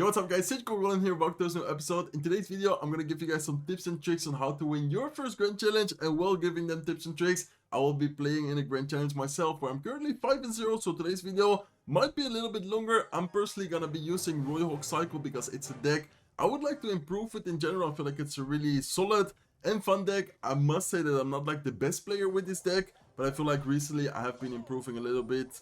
what's up guys, it's Goblin here, back to this new episode. In today's video, I'm gonna give you guys some tips and tricks on how to win your first Grand Challenge, and while giving them tips and tricks, I will be playing in a Grand Challenge myself where I'm currently 5-0, so today's video might be a little bit longer. I'm personally gonna be using Royale Cycle because it's a deck I would like to improve it in general. I feel like it's a really solid and fun deck. I must say that I'm not like the best player with this deck, but I feel like recently I have been improving a little bit,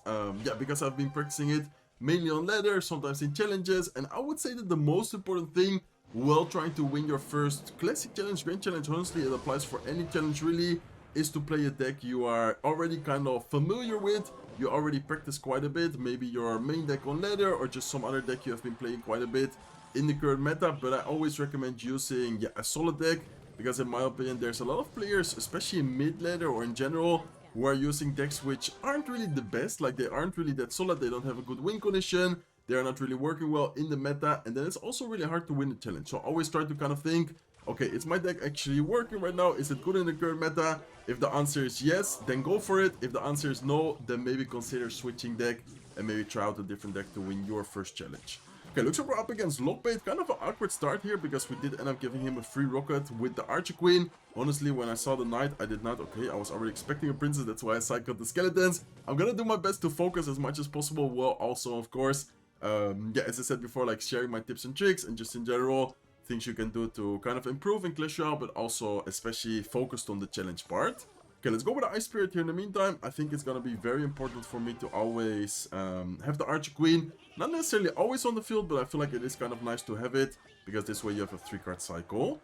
because I've been practicing it mainly on ladder, sometimes in challenges, and I would say that the most important thing while trying to win your first classic challenge, grand challenge, honestly it applies for any challenge really, is to play a deck you are already kind of familiar with, you already practice quite a bit, maybe your main deck on ladder or just some other deck you have been playing quite a bit in the current meta. But I always recommend using a solid deck, because in my opinion there's a lot of players, especially in mid ladder or in general, who are using decks which aren't really the best, like they aren't really that solid, they don't have a good win condition, they are not really working well in the meta, and then it's also really hard to win the challenge. So I always try to kind of think, okay, is my deck actually working right now? Is it good in the current meta? If the answer is yes, then go for it. If the answer is no, then maybe consider switching deck and maybe try out a different deck to win your first challenge. Okay, looks like we're up against Lockbait. Kind of an awkward start here because we did end up giving him a free rocket with the Archer Queen. Honestly, when I saw the Knight, I did not. Okay, I was already expecting a Princess. That's why I cycled the Skeletons. I'm gonna do my best to focus as much as possible, while also, of course, as I said before, like sharing my tips and tricks and just in general things you can do to kind of improve in Clash Royale, but also especially focused on the challenge part. Okay, let's go with the Ice Spirit here in the meantime. I think it's gonna be very important for me to always have the Archer Queen. Not necessarily always on the field, but I feel like it is kind of nice to have it, because this way you have a 3-card cycle.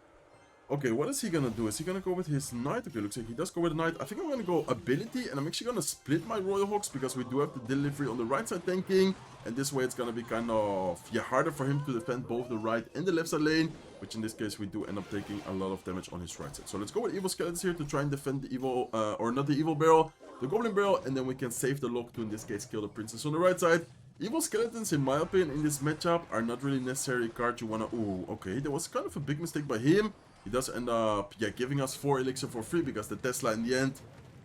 Okay, what is he gonna do? Is he gonna go with his Knight? Okay, looks like he does go with the Knight. I think I'm gonna go Ability, and I'm actually gonna split my Royal Hawks, because we do have the delivery on the right side tanking, and this way it's gonna be kind of, harder for him to defend both the right and the left side lane, which in this case we do end up taking a lot of damage on his right side. So let's go with Evil Skeletons here to try and defend the Evil, or not the Evil Barrel, the Goblin Barrel, and then we can save the lock to, in this case, kill the Princess on the right side. Evil Skeletons, in my opinion, in this matchup are not really necessarily a card you wanna... Ooh, okay, that was kind of a big mistake by him. He does end up, giving us 4 elixir for free, because the Tesla in the end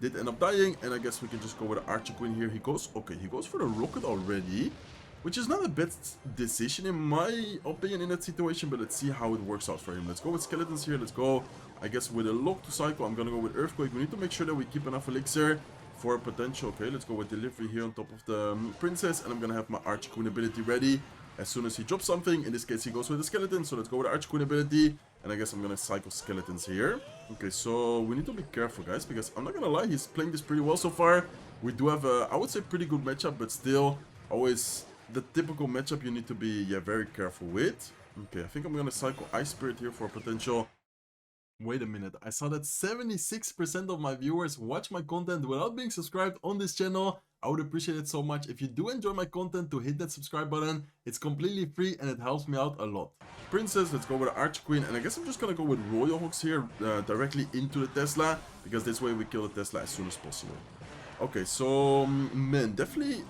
did end up dying. And I guess we can just go with the Archer Queen here. He goes for the Rocket already, which is not a bad decision in my opinion in that situation, but let's see how it works out for him. Let's go with Skeletons here. Let's go, I guess, with a lock to cycle. I'm gonna go with Earthquake. We need to make sure that we keep enough elixir for a potential. Okay, let's go with Delivery here on top of the Princess, and I'm gonna have my Archer Queen ability ready as soon as he drops something. In this case, he goes with the Skeleton, so let's go with the Archer Queen ability, and I guess I'm gonna cycle Skeletons here. Okay, so we need to be careful, guys, because I'm not gonna lie, he's playing this pretty well so far. We do have a, I would say, pretty good matchup, but still, always the typical matchup you need to be, very careful with. Okay, I think I'm gonna cycle Ice Spirit here for a potential... Wait a minute, I saw that 76% of my viewers watch my content without being subscribed on this channel. I would appreciate it so much if you do enjoy my content to hit that subscribe button. It's completely free and it helps me out a lot. Princess, let's go with the Archer Queen, and I guess I'm just gonna go with Royal Hawks here directly into the Tesla, because this way we kill the Tesla as soon as possible. Okay, so man, definitely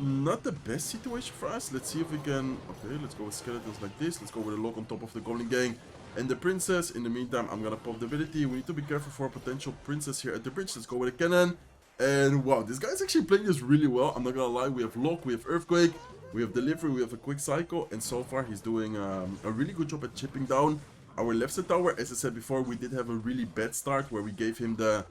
not the best situation for us. Let's see if we can... Okay, let's go with Skeletons like this. Let's go with a lock on top of the Goblin Gang and the Princess. In the meantime, I'm gonna pop the ability. We need to be careful for a potential Princess here at the bridge. Let's go with a Cannon. And wow, this guy's actually playing this really well. I'm not gonna lie, we have Lock, we have Earthquake, we have Delivery, we have a Quick Cycle, and so far he's doing a really good job at chipping down our left side tower. As I said before, we did have a really bad start where we gave him the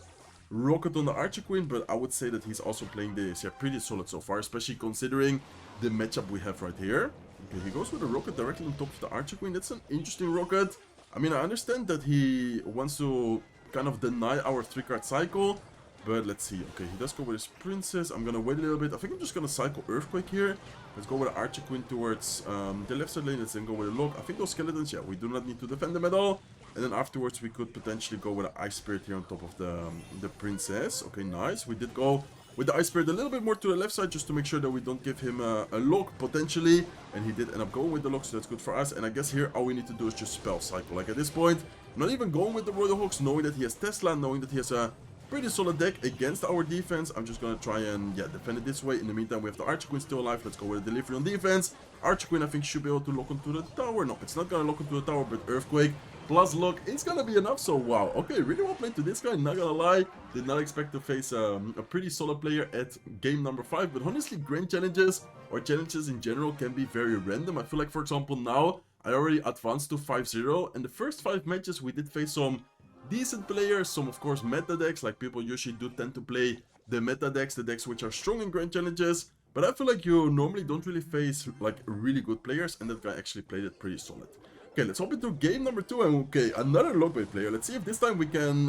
Rocket on the Archer Queen, but I would say that he's also playing this pretty solid so far, especially considering the matchup we have right here. Okay, he goes with a Rocket directly on top of the Archer Queen. That's an interesting Rocket. I mean, I understand that he wants to kind of deny our 3-card cycle, but let's see. Okay, he does go with his Princess. I'm gonna wait a little bit. I think I'm just gonna cycle Earthquake here. Let's go with the Archer Queen towards the left side lane. Let's then go with a Lock. I think those Skeletons, we do not need to defend them at all. And then afterwards we could potentially go with an Ice Spirit here on top of the Princess. Okay, nice. We did go with the Ice Spirit a little bit more to the left side, just to make sure that we don't give him a lock potentially. And he did end up going with the lock, so that's good for us. And I guess here all we need to do is just spell cycle. Like at this point, I'm not even going with the Royal Hawks, knowing that he has Tesla, knowing that he has a pretty solid deck against our defense. I'm just gonna try and defend it this way. In the meantime, we have the Archer Queen still alive. Let's go with a Delivery on defense. Archer Queen, I think, should be able to lock onto the tower. No, it's not gonna lock onto the tower, but Earthquake plus luck, it's gonna be enough. So wow, okay, really well played to this guy, not gonna lie. Did not expect to face a pretty solid player at game number 5, but honestly, grand challenges or challenges in general can be very random. I feel like, for example, now I already advanced to 5-0, and the first 5 matches we did face some decent players, some of course meta decks, like people usually do tend to play the meta decks, the decks which are strong in grand challenges, but I feel like you normally don't really face like really good players, and that guy actually played it pretty solid. Okay, let's hop into game number 2, and okay, another logbait player. Let's see if this time we can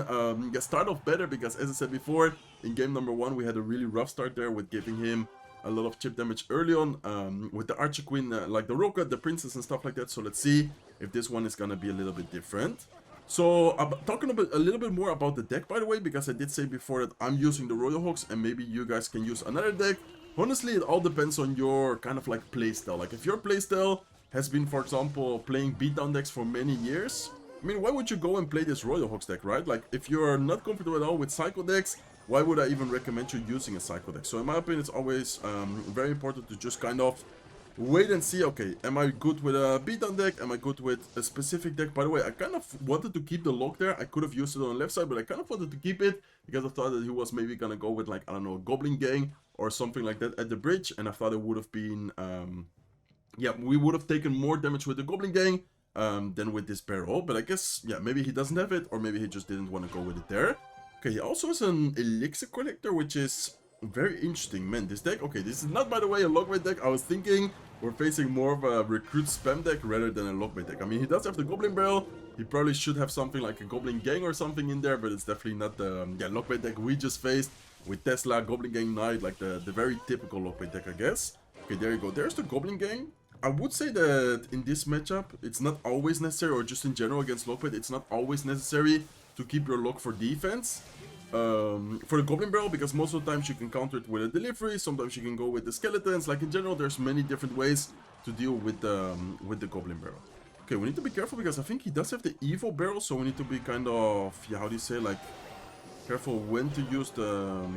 start off better, because as I said before, in game number 1 we had a really rough start there with giving him a lot of chip damage early on with the Archer Queen, like the Rocket, the Princess and stuff like that. So let's see if this one is gonna be a little bit different. So talking a little bit more about the deck, by the way, because I did say before that I'm using the Royal Hawks and maybe you guys can use another deck. Honestly, it all depends on your kind of like playstyle. Like if your playstyle has been, for example, playing beatdown decks for many years, I mean, why would you go and play this Royal Hawks deck, right? Like if you're not comfortable at all with Psycho decks, why would I even recommend you using a Psycho deck? So in my opinion, it's always very important to just kind of wait and see, okay, am I good with a beatdown deck? Am I good with a specific deck? By the way, I kind of wanted to keep the lock there. I could have used it on the left side, but I kind of wanted to keep it because I thought that he was maybe gonna go with, like, I don't know, a Goblin Gang or something like that at the bridge, and I thought it would have been, yeah, we would have taken more damage with the Goblin Gang than with this barrel, but I guess, yeah, maybe he doesn't have it, or maybe he just didn't want to go with it there. Okay, he also has an Elixir Collector, which is very interesting. Man, this deck, okay, this is not, by the way, a logbait deck. I was thinking we're facing more of a recruit spam deck rather than a logbait deck. I mean, he does have the Goblin Barrel. He probably should have something like a Goblin Gang or something in there, but it's definitely not the logbait deck we just faced with Tesla, Goblin Gang Knight, like the very typical logbait deck, I guess. Okay, there you go. There's the Goblin Gang. I would say that in this matchup, it's not always necessary, or just in general against logbait, it's not always necessary to keep your lock for defense. For the Goblin Barrel, because most of the times you can counter it with a delivery, sometimes you can go with the skeletons. Like in general, there's many different ways to deal with the Goblin Barrel. Okay, we need to be careful because I think he does have the Evo Barrel, so we need to be kind of, yeah, how do you say, like, careful when to use the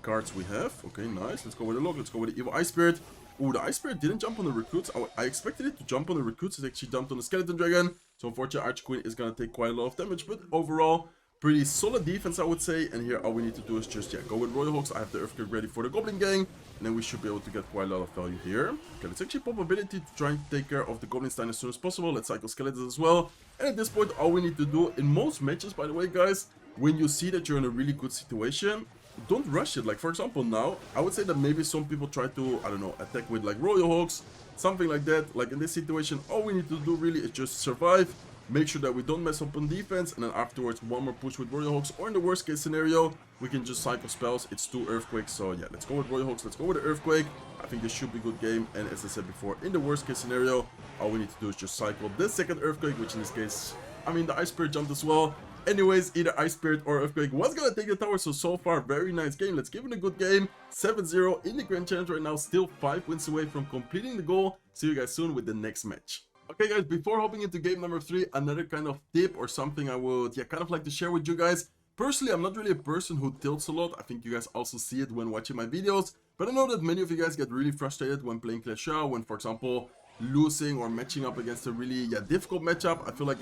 cards we have. Okay, nice. Let's go with the lock. Let's go with the Evo Ice Spirit. Ooh, the Ice Spirit didn't jump on the recruits. I expected it to jump on the recruits. It actually jumped on the Skeleton Dragon. So unfortunately, Archer Queen is going to take quite a lot of damage. But overall, pretty solid defense, I would say. And here, all we need to do is just, yeah, go with Royal Hawks. I have the Earthquake ready for the Goblin Gang. And then we should be able to get quite a lot of value here. Okay, let's actually pop ability to try and take care of the Goblin Stein as soon as possible. Let's cycle Skeletons as well. And at this point, all we need to do, in most matches, by the way, guys, when you see that you're in a really good situation, don't rush it. Like, for example, now, I would say that maybe some people try to, I don't know, attack with, like, Royal Hawks, something like that. Like, in this situation, all we need to do, really, is just survive, make sure that we don't mess up on defense, and then afterwards, one more push with Royal Hawks, or in the worst case scenario, we can just cycle spells. It's 2 Earthquakes, so yeah, let's go with Royal Hawks, let's go with the Earthquake. I think this should be a good game, and as I said before, in the worst case scenario, all we need to do is just cycle the second Earthquake, which in this case, I mean, the Ice Spirit jumped as well. Anyways, either Ice Spirit or Earthquake was gonna take the tower, so far, very nice game. Let's give it a good game. 7-0 in the Grand Challenge right now, still 5 wins away from completing the goal. See you guys soon with the next match. Okay guys, before hopping into game number 3, another kind of tip or something I would, yeah, kind of like to share with you guys. Personally, I'm not really a person who tilts a lot. I think you guys also see it when watching my videos. But I know that many of you guys get really frustrated when playing Clash Royale, when, for example, losing or matching up against a really, yeah, difficult matchup. I feel like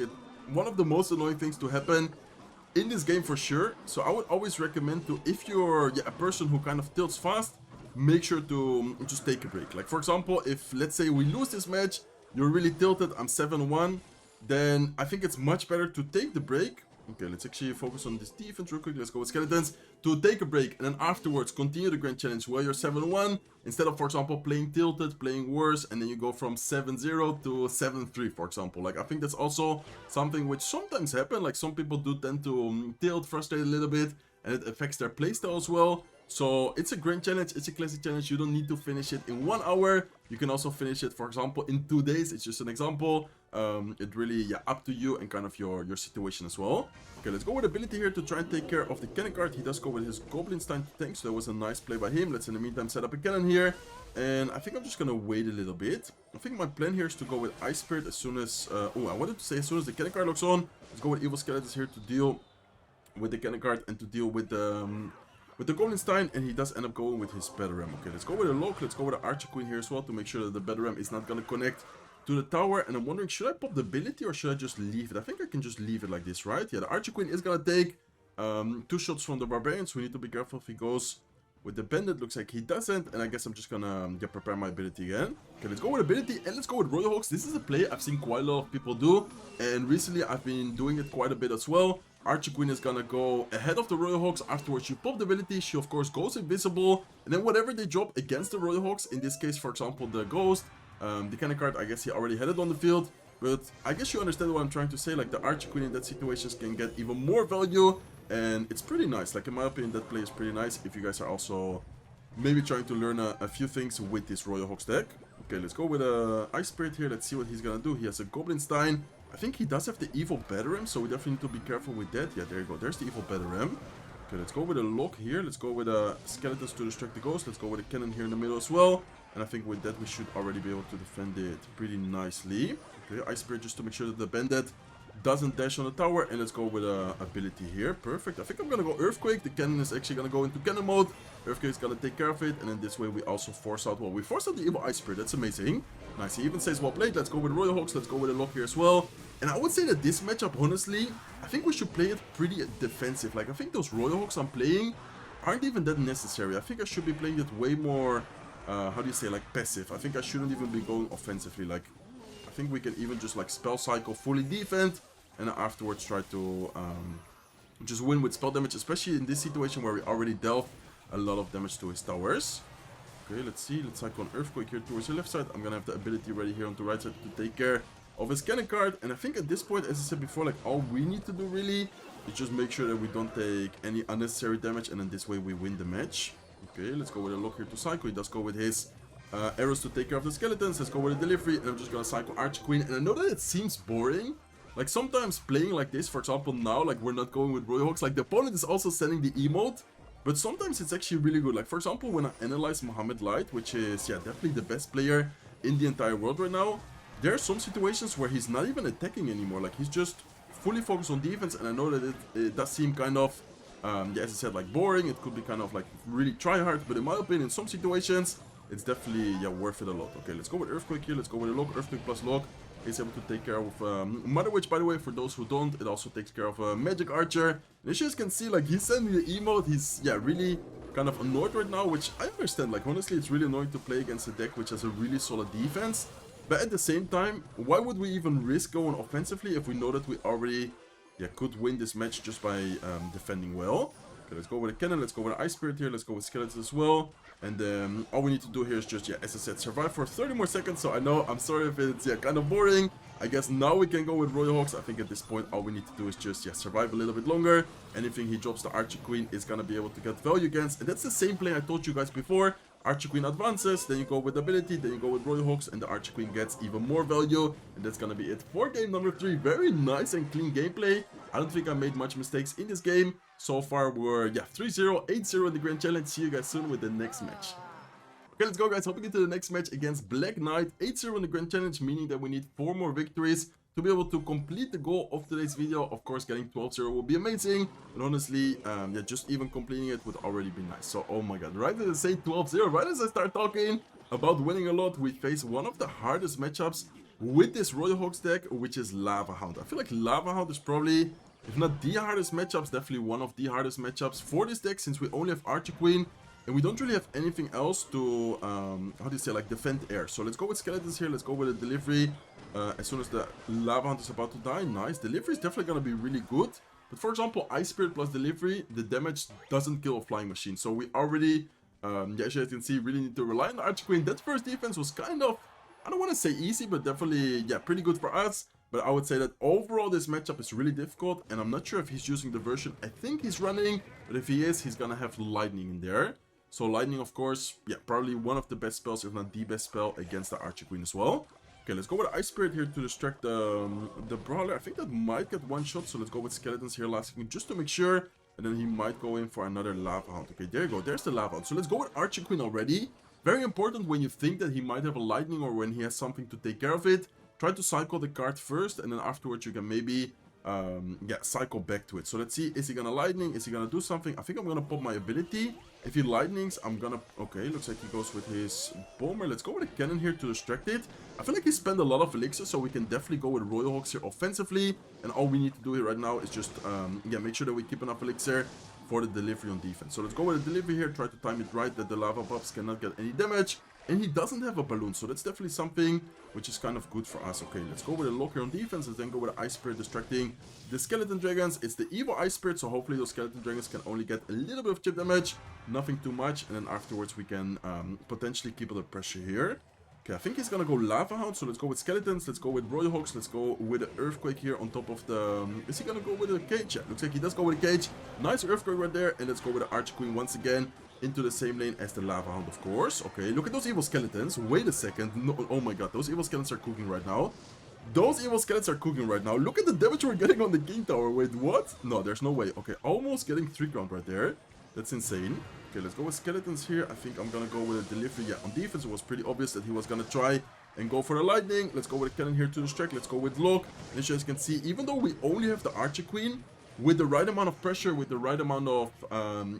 one of the most annoying things to happen in this game for sure. So I would always recommend to, if you're, yeah, a person who kind of tilts fast, make sure to just take a break. Like, for example, if let's say we lose this match, you're really tilted, I'm 7-1, then I think it's much better to take the break. Okay, let's actually focus on this defense real quick. Let's go with Skeletons. To take a break and then afterwards continue the Grand Challenge while you're 7-1. Instead of, for example, playing tilted, playing worse, and then you go from 7-0 to 7-3, for example. Like, I think that's also something which sometimes happen. Like, some people do tend to tilt, frustrate a little bit, and it affects their playstyle as well. So it's a Grand Challenge, it's a Classic Challenge. You don't need to finish it in 1 hour. You can also finish it, for example, in 2 days. It's just an example. It really, yeah, up to you and kind of your situation as well. Okay, let's go with ability here to try and take care of the cannon card. He does go with his Goblin Stein to tank, so that was a nice play by him. Let's in the meantime set up a cannon here. And I think I'm just gonna wait a little bit. I think my plan here is to go with Ice Spirit as soon as, I wanted to say as soon as the cannon card locks on. Let's go with Evil Skeletons here to deal with the cannon card and to deal with the Goblin Stein, and he does end up going with his Battle Ram. Okay, let's go with a lock. Let's go with the Archer Queen here as well to make sure that the Battle Ram is not gonna connect to the tower, and I'm wondering, should I pop the ability or should I just leave it? I think I can just leave it like this, right? Yeah, the Archer Queen is gonna take 2 shots from the Barbarian, so we need to be careful if he goes with the Bandit. Looks like he doesn't, and I guess I'm just gonna prepare my ability again. Okay, let's go with ability, and let's go with Royal Hawks. This is a play I've seen quite a lot of people do, and recently I've been doing it quite a bit as well. Archer Queen is gonna go ahead of the Royal Hawks. Afterwards, you pop the ability, she of course goes invisible, and then whatever they drop against the Royal Hawks, in this case, for example, the Ghost, the cannon card, I guess he already had it on the field, but I guess you understand what I'm trying to say. Like, the Archer Queen in that situation can get even more value, and it's pretty nice. Like, in my opinion, that play is pretty nice if you guys are also maybe trying to learn a few things with this Royal Hawks deck. Okay, let's go with a Ice Spirit here. Let's see what he's gonna do. He has a Goblin Stein. I think he does have the Evil Battering, so we definitely need to be careful with that. Yeah, there you go. There's the Evil Battering. Okay, let's go with a Lock here. Let's go with a Skeletons to distract the Ghost. Let's go with a Cannon here in the middle as well. And I think with that, we should already be able to defend it pretty nicely. Okay, Ice Spirit just to make sure that the Bandit doesn't dash on the tower. And let's go with a ability here. Perfect. I think I'm gonna go Earthquake. The cannon is actually gonna go into cannon mode. Earthquake is gonna take care of it. And then this way we also force out, well, we force out the Evil Ice Spirit. That's amazing. Nice. He even says well played. Let's go with Royal Hawks. Let's go with a Lock here as well. And I would say that this matchup, honestly, I think we should play it pretty defensive. Like, I think those Royal Hawks I'm playing aren't even that necessary. I think I should be playing it way more, how do you say, like, passive. I think I shouldn't even be going offensively. Like, I think we can even just, like, spell cycle fully defend, and then afterwards try to just win with spell damage, especially in this situation where we already dealt a lot of damage to his towers. Okay, let's see. Let's cycle an Earthquake here towards the left side. I'm gonna have the ability ready here on the right side to take care of his cannon card. And I think at this point, as I said before, like, all we need to do really is just make sure that we don't take any unnecessary damage, and then this way we win the match. Okay, let's go with a Lock here to cycle. He does go with his arrows to take care of the skeletons. Let's go with a delivery, and I'm just gonna cycle Archer Queen. And I know that it seems boring. Like, sometimes playing like this, for example, now, like, we're not going with Royal Hawks. Like, the opponent is also sending the emote, but sometimes it's actually really good. Like, for example, when I analyze Mohamed Light, which is, yeah, definitely the best player in the entire world right now, there are some situations where he's not even attacking anymore. Like, he's just fully focused on defense, and I know that it does seem kind of, yeah, as I said, like, boring. It could be kind of, like, really try hard, but in my opinion, in some situations, it's definitely, yeah, worth it a lot. Okay, let's go with Earthquake here. Let's go with a Lock. Earthquake plus Lock is able to take care of Mother Witch, by the way. For those who don't, it also takes care of Magic Archer. And as you guys can see, like, he's sending the emote. He's, yeah, really kind of annoyed right now, which I understand. Like, honestly, it's really annoying to play against a deck which has a really solid defense. But at the same time, why would we even risk going offensively if we know that we already, yeah, could win this match just by defending well? Okay, let's go with a cannon. Let's go with an Ice Spirit here. Let's go with skeletons as well. And then all we need to do here is just, yeah, as I said, survive for 30 more seconds. So I know, I'm sorry if it's, yeah, kind of boring. I guess now we can go with Royal Hawks. I think at this point, all we need to do is just, yeah, survive a little bit longer. Anything he drops, the Archer Queen is going to be able to get value against. And that's the same play I told you guys before. Archer Queen advances, then you go with ability, then you go with Royal Hawks, and the Archer Queen gets even more value. And that's gonna be it for game number 3. Very nice and clean gameplay. I don't think I made much mistakes in this game. So far, we're, yeah, 3-0, 8-0 in the Grand Challenge. See you guys soon with the next match. Okay, let's go, guys. Hopping into the next match against Black Knight. 8-0 in the Grand Challenge, meaning that we need 4 more victories to be able to complete the goal of today's video. Of course, getting 12-0 will be amazing. And honestly, yeah, just even completing it would already be nice. So, oh my god, right as I say 12-0, right as I start talking about winning a lot, we face one of the hardest matchups with this Royal Hawks deck, which is Lava Hound. I feel like Lava Hound is probably, if not the hardest matchups, definitely one of the hardest matchups for this deck, since we only have Archer Queen. And we don't really have anything else to, how do you say, like, defend air. So let's go with skeletons here. Let's go with a delivery. As soon as the Lava Hunt is about to die. Nice. Delivery is definitely going to be really good. But for example, Ice Spirit plus Delivery, the damage doesn't kill a flying machine. So we already, yeah, as you guys can see, really need to rely on the Archer Queen. That first defense was kind of, I don't want to say easy, but definitely, yeah, pretty good for us. But I would say that overall this matchup is really difficult. And I'm not sure if he's using the version I think he's running. But if he is, he's going to have Lightning in there. So Lightning, of course, yeah, probably one of the best spells, if not the best spell against the Archer Queen as well. Okay, let's go with Ice Spirit here to distract the Brawler. I think that might get one shot, so let's go with Skeletons here last second just to make sure. And then he might go in for another Lava Hound. Okay, there you go. There's the Lava Hound. So let's go with Archer Queen already. Very important when you think that he might have a Lightning or when he has something to take care of it. Try to cycle the card first, and then afterwards you can maybe yeah, cycle back to it. So let's see, is he gonna lightning? Is he gonna do something? I think I'm gonna pop my ability. If he lightnings, I'm gonna... Okay, looks like he goes with his bomber. Let's go with a cannon here to distract it. I feel like he spent a lot of elixirs, so we can definitely go with Royal Hawks here offensively. And all we need to do here right now is just, yeah, make sure that we keep enough elixir for the delivery on defense. So let's go with the delivery here, try to time it right that the lava pups cannot get any damage. And he doesn't have a balloon, so that's definitely something which is kind of good for us. Okay, let's go with a lock here on defense and then go with an Ice Spirit distracting the Skeleton Dragons. It's the evil Ice Spirit, so hopefully those Skeleton Dragons can only get a little bit of chip damage, nothing too much, and then afterwards we can potentially keep under pressure here. Okay, I think he's gonna go Lava Hound, so let's go with Skeletons, let's go with Royal Hawks, let's go with an Earthquake here on top of the... is he gonna go with a cage? Yeah, looks like he does go with a cage. Nice Earthquake right there, and let's go with the Archer Queen once again into the same lane as the Lava Hound, of course. Okay, look at those evil skeletons. Wait a second. No, oh my god, those evil skeletons are cooking right now. Those evil skeletons are cooking right now. Look at the damage we're getting on the King Tower. Wait, what? No, there's no way. Okay, almost getting 3 ground right there. That's insane. Okay, let's go with skeletons here. I think I'm gonna go with a delivery. Yeah, on defense, it was pretty obvious that he was gonna try and go for the lightning. Let's go with a cannon here to distract. Let's go with lock. And as you guys can see, even though we only have the Archer Queen, with the right amount of pressure, with the right amount of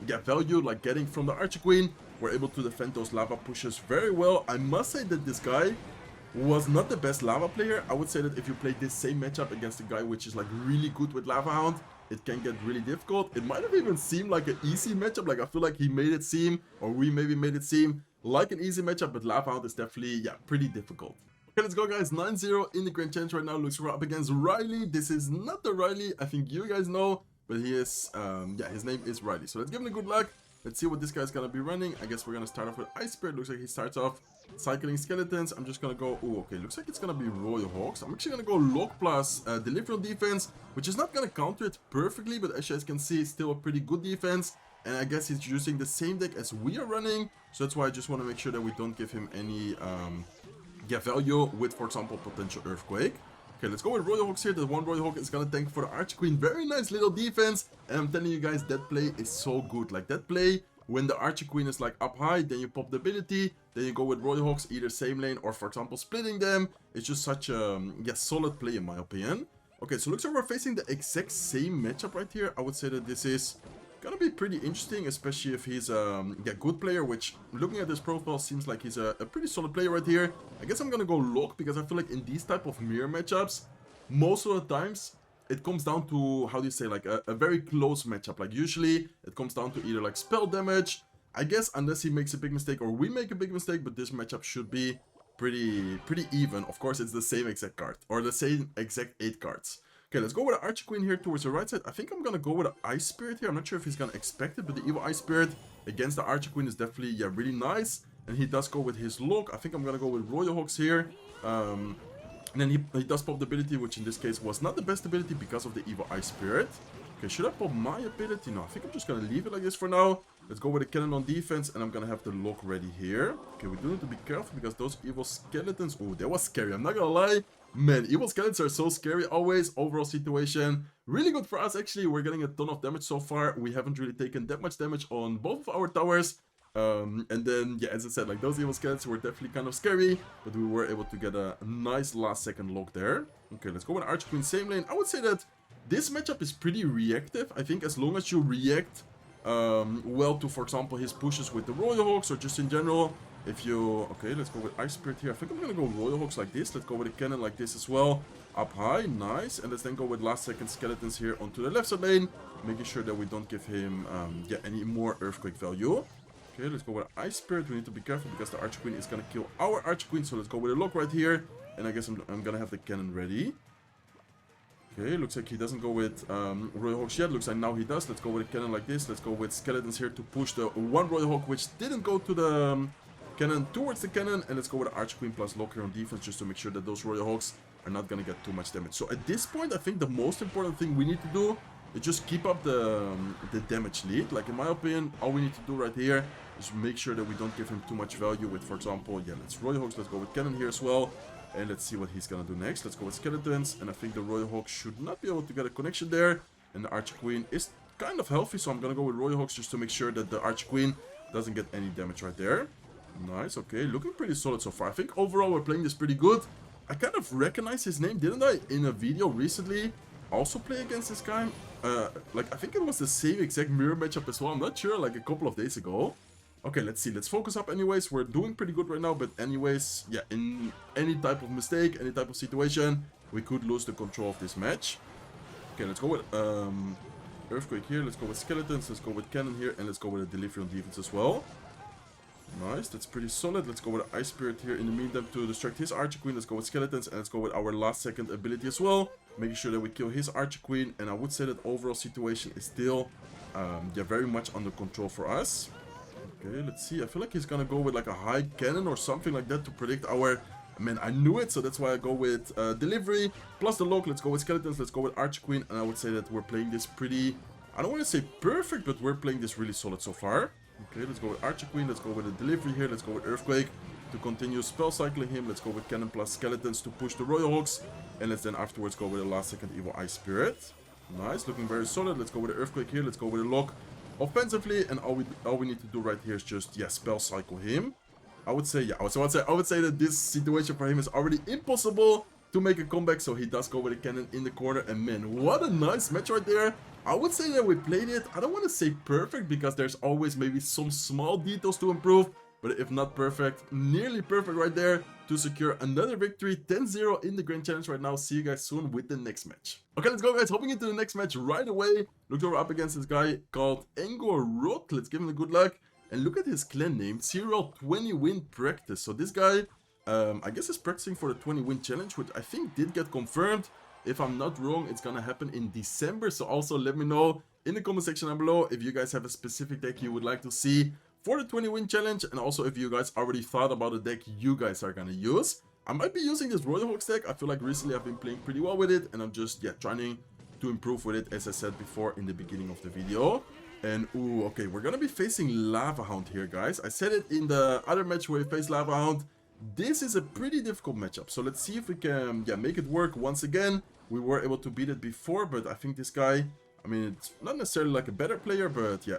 yeah, value, like getting from the Archer Queen, we're able to defend those lava pushes very well. I must say that this guy was not the best lava player. I would say that if you play this same matchup against a guy which is like really good with Lava Hound, it can get really difficult. It might have even seemed like an easy matchup. Like I feel like he made it seem, or we maybe made it seem like an easy matchup, but Lava Hound is definitely, yeah, pretty difficult. Okay, let's go guys, 9-0 in the Grand Challenge right now. Looks we're up against Riley. This is not the Riley I think you guys know, but he is, yeah, his name is Riley. So let's give him a good luck. Let's see what this guy's gonna be running. I guess we're gonna start off with Ice Spirit. Looks like he starts off cycling skeletons. I'm just gonna go, oh, okay, looks like it's gonna be Royal Hawks. I'm actually gonna go Lock plus Delivery on defense, which is not gonna counter it perfectly, but as you guys can see, it's still a pretty good defense. And I guess he's using the same deck as we are running, so that's why I just want to make sure that we don't give him any yeah, value with, for example, potential Earthquake. Okay, let's go with Royal Hawks here. The one Royal Hawk is gonna tank for the Archer Queen. Very nice little defense, and I'm telling you guys, that play is so good. Like that play, when the Archer Queen is like up high, then you pop the ability, then you go with Royal Hawks, either same lane or, for example, splitting them. It's just such a yeah, solid play in my opinion. Okay, so looks like we're facing the exact same matchup right here. I would say that this is gonna be pretty interesting, especially if he's a yeah, good player, which looking at his profile seems like he's a pretty solid player right here. I guess I'm gonna go Lock, because I feel like in these type of mirror matchups, most of the times it comes down to, how do you say, like a very close matchup. Like usually it comes down to either like spell damage, I guess, unless he makes a big mistake or we make a big mistake, but this matchup should be pretty even. Of course, it's the same exact card, or the same exact 8 cards. Okay, let's go with the Archer Queen here towards the right side. I think I'm gonna go with the Ice Spirit here. I'm not sure if he's gonna expect it, but the Evil Ice Spirit against the Archer Queen is definitely, yeah, really nice. And he does go with his Lock. I think I'm gonna go with Royal Hawks here. And then he does pop the ability, which in this case was not the best ability because of the Evil Ice Spirit. Okay, should I pop my ability? No, I think I'm just gonna leave it like this for now. Let's go with the cannon on defense, and I'm gonna have the Lock ready here. Okay, we do need to be careful because those evil skeletons... Oh, that was scary, I'm not gonna lie. Man, evil skeletons are so scary always. Overall situation, really good for us actually. We're getting a ton of damage so far. We haven't really taken that much damage on both of our towers. And then, yeah, as I said, like those evil skeletons were definitely kind of scary, but we were able to get a nice last second lock there. Okay, let's go with Archer Queen same lane. I would say that this matchup is pretty reactive. I think as long as you react well to, for example, his pushes with the Royal Hawks, or just in general, if you... Okay, let's go with Ice Spirit here. I think I'm gonna go Royal Hawks like this. Let's go with a cannon like this as well. Up high, nice. And let's then go with last second skeletons here onto the left side lane, making sure that we don't give him yeah, any more Earthquake value. Okay, let's go with Ice Spirit. We need to be careful because the Archer Queen is gonna kill our Archer Queen. So let's go with a lock right here. And I guess I'm gonna have the cannon ready. Okay, looks like he doesn't go with Royal Hawks yet. Looks like now he does. Let's go with a cannon like this. Let's go with skeletons here to push the one Royal Hawk, which didn't go to the cannon, towards the cannon. And let's go with Archer Queen plus lock here on defense, just to make sure that those Royal Hawks are not gonna get too much damage. So at this point, I think the most important thing we need to do is just keep up the damage lead. Like in my opinion, all we need to do right here is make sure that we don't give him too much value with, for example, yeah, let's Royal Hawks. Let's go with cannon here as well. And let's see what he's gonna do next. Let's go with skeletons. And I think the Royal Hawks should not be able to get a connection there. And the Archer Queen is kind of healthy, so I'm gonna go with Royal Hawks just to make sure that the Archer Queen doesn't get any damage right there. Nice, okay, looking pretty solid so far. I think overall we're playing this pretty good. I kind of recognized his name, didn't I? In a video recently. also play against this guy. Like, I think it was the same exact mirror matchup as well. I'm not sure, like a couple of days ago. Okay, let's see. Let's focus up anyways. We're doing pretty good right now, but anyways, yeah, in any type of mistake, any type of situation, we could lose the control of this match. Okay, let's go with Earthquake here. Let's go with Skeletons. Let's go with Cannon here, and let's go with a Delivery on defense as well. Nice, that's pretty solid. Let's go with Ice Spirit here in the meantime to distract his Archer Queen. Let's go with Skeletons, and let's go with our last second ability as well. Making sure that we kill his Archer Queen, and I would say that overall situation is still yeah, very much under control for us. Okay, let's see. I feel like he's gonna go with like a high cannon or something like that to predict our... Man, I knew it, so that's why I go with Delivery. Plus the lock, let's go with Skeletons, let's go with Archer Queen. And I would say that we're playing this pretty... I don't want to say perfect, but we're playing this really solid so far. Okay, let's go with Archer Queen, let's go with the Delivery here. Let's go with Earthquake to continue spell cycling him. Let's go with Cannon plus Skeletons to push the Royal Hawks. And let's then afterwards go with the last second Evil Ice Spirit. Nice, looking very solid. Let's go with the Earthquake here, let's go with the lock. Offensively, and all we need to do right here is just, yeah, spell cycle him. I would say, yeah, I would say that this situation for him is already impossible to make a comeback, so he does go with a cannon in the corner, and man, what a nice match right there. I would say that we played it, I don't want to say perfect, because there's always maybe some small details to improve, but if not perfect, nearly perfect right there to secure another victory, 10-0 in the Grand Challenge right now. See you guys soon with the next match. Okay, let's go guys, hopping into the next match right away. Look, we're up against this guy called Engor. Let's give him the good luck. And look at his clan name, Serial 20 win practice. So this guy, I guess is practicing for the 20 win challenge, which I think did get confirmed. If I'm not wrong, it's gonna happen in December. So also let me know in the comment section down below if you guys have a specific deck you would like to see for the 20 win challenge. And also if you guys already thought about a deck you guys are gonna use. I might be using this Royal Hawks deck. I feel like recently I've been playing pretty well with it. And I'm just, yeah, trying to improve with it, as I said before in the beginning of the video. And, ooh, okay, we're gonna be facing Lava Hound here, guys. I said it in the other match where we faced Lava Hound. This is a pretty difficult matchup. So let's see if we can, yeah, make it work once again. We were able to beat it before, but I think this guy, I mean, it's not necessarily like a better player, but yeah,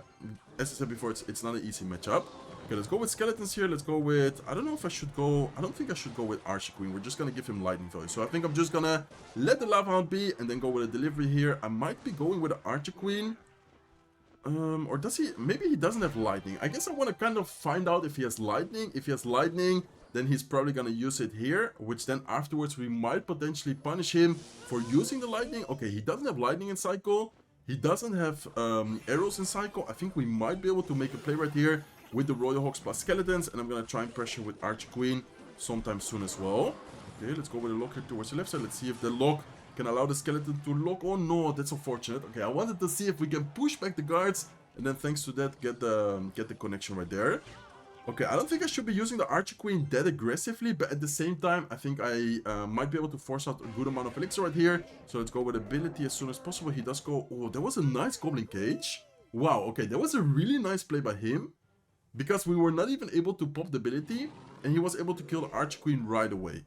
as I said before, it's not an easy matchup. Okay, let's go with Skeletons here. Let's go with, I don't know if I should go, I don't think I should go with Archer Queen. We're just gonna give him lightning value. So I think I'm just gonna let the Lava Hound be and then go with a Delivery here. I might be going with an Archer Queen. Or does he? Maybe he doesn't have lightning. I guess I want to kind of find out if he has lightning. If he has lightning, then he's probably going to use it here, which then afterwards we might potentially punish him for using the lightning. Okay, he doesn't have lightning in cycle. He doesn't have arrows in cycle. I think we might be able to make a play right here with the Royal Hawks plus Skeletons, and I'm going to try and pressure with Archer Queen sometime soon as well. Okay, let's go with the lock here towards the left side. Let's see if the lock can allow the skeleton to lock. Oh no, that's unfortunate. Okay, I wanted to see if we can push back the guards, and then thanks to that get the connection right there. Okay, I don't think I should be using the Archer Queen that aggressively, but at the same time, I think I might be able to force out a good amount of elixir right here. So let's go with ability as soon as possible. He does go... Oh, that was a nice Goblin Cage. Wow, okay, that was a really nice play by him, because we were not even able to pop the ability, and he was able to kill the Archer Queen right away.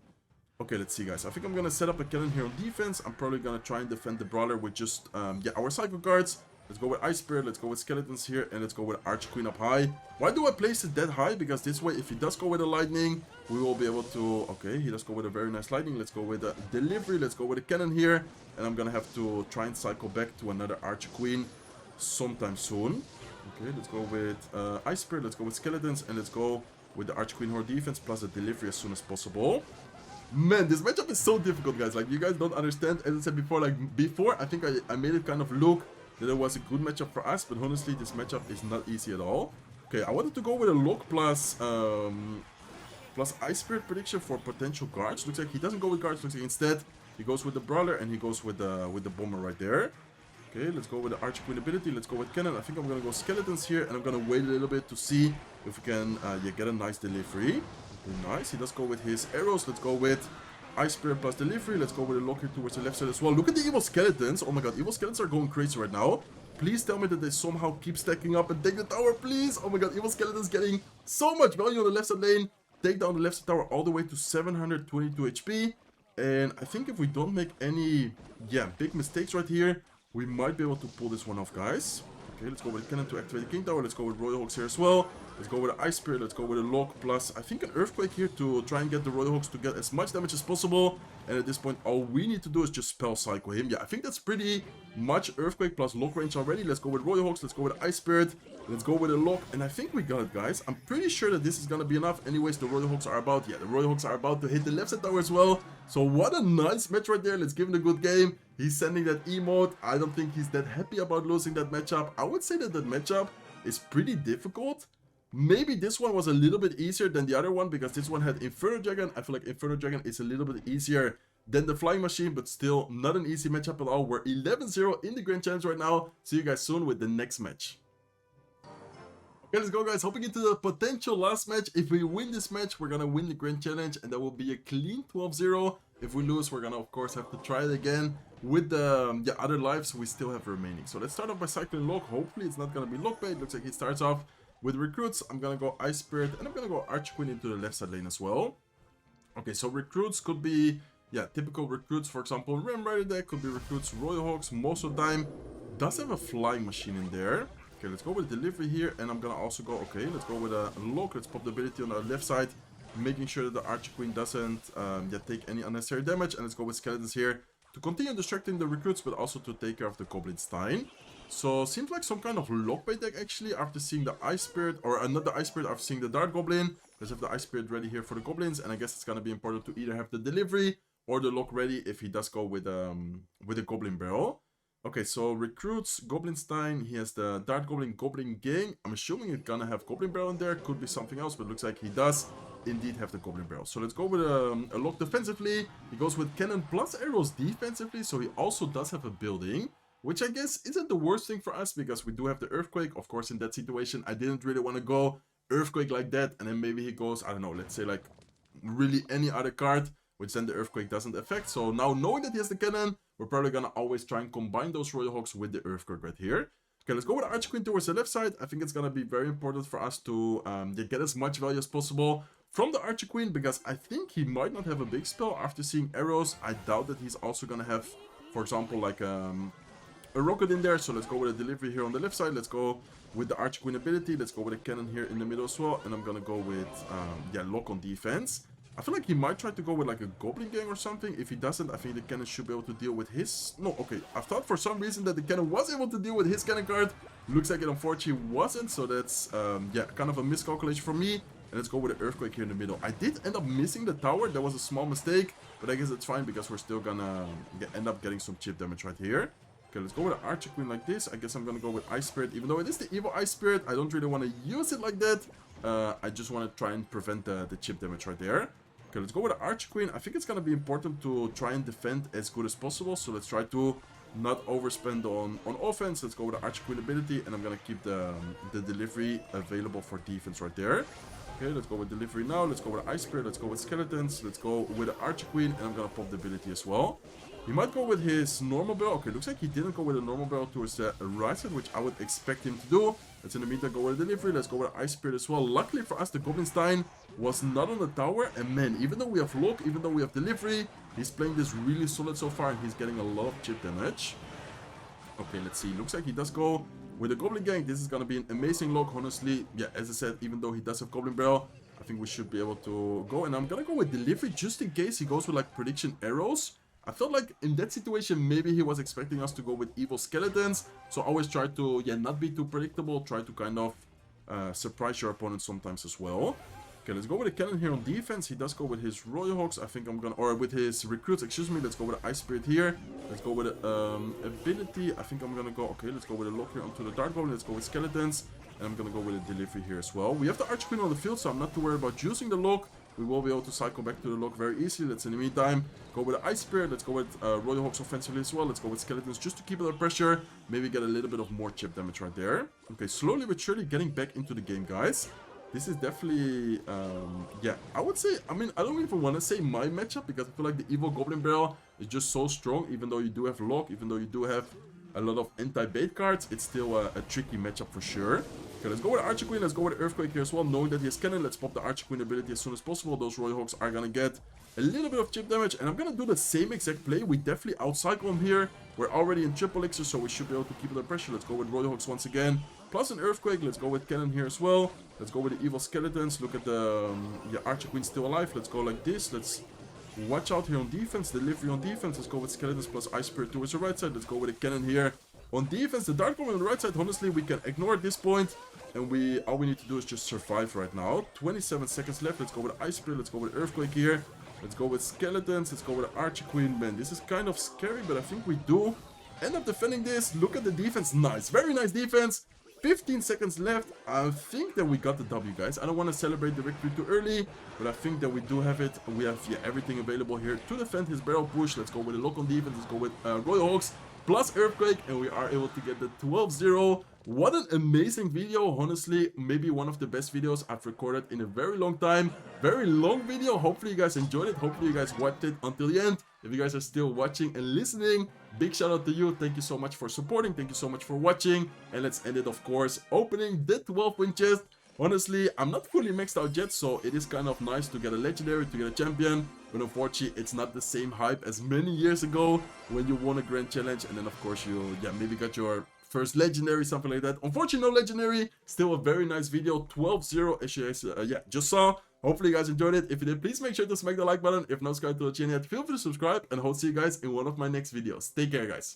Okay, let's see, guys. I think I'm gonna set up a cannon here on defense. I'm probably gonna try and defend the brawler with just yeah, our cycle guards. Let's go with Ice Spirit, let's go with Skeletons here, and let's go with Archer Queen up high. Why do I place it that high? Because this way, if he does go with a lightning, we will be able to... Okay, he does go with a very nice lightning. Let's go with a Delivery, let's go with a cannon here, and I'm gonna have to try and cycle back to another Archer Queen sometime soon. Okay, let's go with Ice Spirit, let's go with Skeletons, and let's go with the Archer Queen Horde defense plus a Delivery as soon as possible. Man, this matchup is so difficult, guys. Like, you guys don't understand. As I said before, like, I think I made it kind of look that it was a good matchup for us, but honestly, this matchup is not easy at all. Okay, I wanted to go with a lock plus Ice Spirit prediction for potential guards. Looks like he doesn't go with guards. Looks like instead he goes with the brawler and he goes with the bomber right there. Okay, let's go with the Archer Queen ability. Let's go with cannon. I think I'm gonna go Skeletons here, and I'm gonna wait a little bit to see if we can yeah, get a nice Delivery. Nice, he does go with his arrows. Let's go with Ice Spirit plus Delivery. Let's go with a lock here towards the left side as well. Look at the Evil Skeletons. Oh my god, Evil Skeletons are going crazy right now. Please tell me that they somehow keep stacking up and take the tower, please. Oh my god, Evil Skeletons getting so much value on the left side lane. Take down the left side tower all the way to 722 HP. And I think if we don't make any, yeah, big mistakes right here, we might be able to pull this one off, guys. Okay, let's go with a cannon to activate the King Tower. Let's go with Royal Hawks here as well. Let's go with an Ice Spirit. Let's go with a Lock plus, I think, an Earthquake here to try and get the Royal Hawks to get as much damage as possible. And at this point, all we need to do is just Spell Cycle him. Yeah, I think that's pretty much Earthquake plus Lock range already. Let's go with Royal Hawks. Let's go with Ice Spirit. Let's go with a Lock. And I think we got it, guys. I'm pretty sure that this is going to be enough. Anyways, the Royal Hawks are about, yeah, the Royal Hawks are about to hit the left side tower as well. So what a nice match right there. Let's give him a good game. He's sending that emote. I don't think he's that happy about losing that matchup. I would say that that matchup is pretty difficult. Maybe this one was a little bit easier than the other one because this one had Inferno Dragon. I feel like Inferno Dragon is a little bit easier than the Flying Machine, but still not an easy matchup at all. We're 11-0 in the Grand Challenge right now. See you guys soon with the next match. Okay, let's go, guys. Hopping into the potential last match. If we win this match, we're gonna win the Grand Challenge, and that will be a clean 12-0. If we lose, we're gonna, of course, have to try it again with the other lives we still have remaining. So let's start off by cycling Lock. Hopefully, it's not gonna be Lock bait. Looks like he starts off with Recruits. I'm gonna go Ice Spirit, and I'm gonna go Archqueen into the left side lane as well. Okay, so Recruits could be, yeah, typical Recruits. For example, Ram Rider deck could be Recruits Royal Hawks most of the time. Does have a Flying Machine in there. Okay, let's go with Delivery here, and I'm gonna also go, okay, let's go with a Lock. Let's pop the ability on the left side, making sure that the Archqueen doesn't take any unnecessary damage. And let's go with Skeletons here to continue distracting the Recruits, but also to take care of the Goblin Stein. So, seems like some kind of Lock bait deck actually, after seeing the Ice Spirit, or not the Ice Spirit, after seeing the Dart Goblin. Let's have the Ice Spirit ready here for the Goblins, and I guess it's gonna be important to either have the Delivery or the Lock ready if he does go with a Goblin Barrel. Okay, so Recruits, Goblin Stein, he has the Dart Goblin, Goblin Gang. I'm assuming it's gonna have Goblin Barrel in there, could be something else, but looks like he does indeed have the Goblin Barrel. So let's go with a Lock defensively. He goes with Cannon plus Arrows defensively, so he also does have a Building, which I guess isn't the worst thing for us because we do have the Earthquake. Of course, in that situation, I didn't really want to go Earthquake like that, and then maybe he goes, I don't know, let's say like really any other card, which then the Earthquake doesn't affect. So now knowing that he has the Cannon, we're probably gonna always try and combine those Royal Hawks with the Earthquake right here. Okay, let's go with Archqueen towards the left side. I think it's gonna be very important for us to get as much value as possible from the Archqueen, because I think he might not have a big spell after seeing arrows. I doubt that he's also gonna have, for example, like a rocket in there. So let's go with a Delivery here on the left side. Let's go with the Archqueen ability. Let's go with a cannon here in the middle as well. And I'm gonna go with Lock on defense. I feel like he might try to go with like a Goblin Gang or something. If he doesn't, I think the cannon should be able to deal with his... No, okay. I thought for some reason that the cannon was able to deal with his cannon card. Looks like it unfortunately wasn't. So that's, kind of a miscalculation for me. And let's go with the Earthquake here in the middle. I did end up missing the tower. That was a small mistake. But I guess it's fine because we're still gonna end up getting some chip damage right here. Okay, let's go with the Archqueen like this. I guess I'm gonna go with Ice Spirit. Even though it is the evil Ice Spirit, I don't really want to use it like that. I just want to try and prevent the chip damage right there. Okay, let's go with the Archqueen. I think it's gonna be important to try and defend as good as possible. So let's try to not overspend on offense. Let's go with the Archqueen ability, and I'm gonna keep the Delivery available for defense right there. Okay, let's go with Delivery now. Let's go with Ice Spirit. Let's go with Skeletons. Let's go with the Archqueen, and I'm gonna pop the ability as well. He might go with his normal barrel. Okay, looks like he didn't go with a normal barrel towards the right side, which I would expect him to do. Let's in the meantime go with a Delivery. Let's go with Ice Spirit as well. Luckily for us, the Goblin Stein was not on the tower. And man, even though we have Lock, even though we have Delivery, he's playing this really solid so far, and he's getting a lot of chip damage. Okay, let's see. Looks like he does go with the Goblin Gang. This is gonna be an amazing Lock, honestly. Yeah, as I said, even though he does have Goblin Barrel, I think we should be able to go. And I'm gonna go with Delivery just in case he goes with like Prediction Arrows. I felt like in that situation, maybe he was expecting us to go with Evil Skeletons. So always try to, not be too predictable. Try to kind of surprise your opponent sometimes as well. Okay, let's go with a cannon here on defense. He does go with his Royal Hawks. I think I'm gonna, or with his Recruits, excuse me. Let's go with the Ice Spirit here. Let's go with the ability. I think I'm gonna go, okay, let's go with a Lock here onto the Dart Goblin. Let's go with Skeletons. And I'm gonna go with a Delivery here as well. We have the Archqueen on the field, so I'm not too worried about using the Lock. We will be able to cycle back to the Lock very easily. Let's in the meantime go with the Ice Spirit. Let's go with Royal Hawks offensively as well. Let's go with Skeletons just to keep it under pressure. Maybe get a little bit of more chip damage right there. Okay, slowly but surely getting back into the game, guys. This is definitely, I would say, I mean, I don't even want to say my matchup because I feel like the Evil Goblin Barrel is just so strong. Even though you do have Lock, even though you do have a lot of anti-bait cards, it's still a tricky matchup for sure. Okay, let's go with Archer Queen. Let's go with Earthquake here as well. Knowing that he has Cannon, let's pop the Archer Queen ability as soon as possible. Those Royal Hawks are gonna get a little bit of chip damage, and I'm gonna do the same exact play. We definitely outcycle him here. We're already in triple elixir, so we should be able to keep the pressure. Let's go with Royal Hawks once again. Plus an Earthquake. Let's go with Cannon here as well. Let's go with the Evil Skeletons. Look at the Archer Queen still alive. Let's go like this. Let's watch out here on defense. Delivery on defense. Let's go with Skeletons plus Ice Spirit towards the right side. Let's go with a Cannon here. On defense, the Dark Goblin on the right side, honestly, we can ignore at this point. And all we need to do is just survive right now. 27 seconds left. Let's go with Ice Spirit. Let's go with Earthquake here. Let's go with Skeletons. Let's go with Archer Queen. Man, this is kind of scary, but I think we do end up defending this. Look at the defense. Nice. Very nice defense. 15 seconds left. I think that we got the W, guys. I don't want to celebrate the victory too early, but I think that we do have it. We have everything available here to defend his barrel push. Let's go with a lock on defense. Let's go with Royal Hawks plus Earthquake, and we are able to get the 12-0. What an amazing video. Honestly, maybe one of the best videos I've recorded in a very long time. Very long video. Hopefully you guys enjoyed it. Hopefully you guys watched it until the end. If you guys are still watching and listening, big shout out to you. Thank you so much for supporting. Thank you so much for watching. And let's end it, of course, opening the 12-win chest. Honestly, I'm not fully maxed out yet, so it is kind of nice to get a legendary, to get a champion. But unfortunately, it's not the same hype as many years ago when you won a grand challenge. And then, of course, you maybe got your first legendary, something like that. Unfortunately, no legendary. Still a very nice video. 12-0, as you guys just saw. Hopefully, you guys enjoyed it. If you did, please make sure to smack the like button. If not subscribed to the channel yet, feel free to subscribe. And I hope to see you guys in one of my next videos. Take care, guys.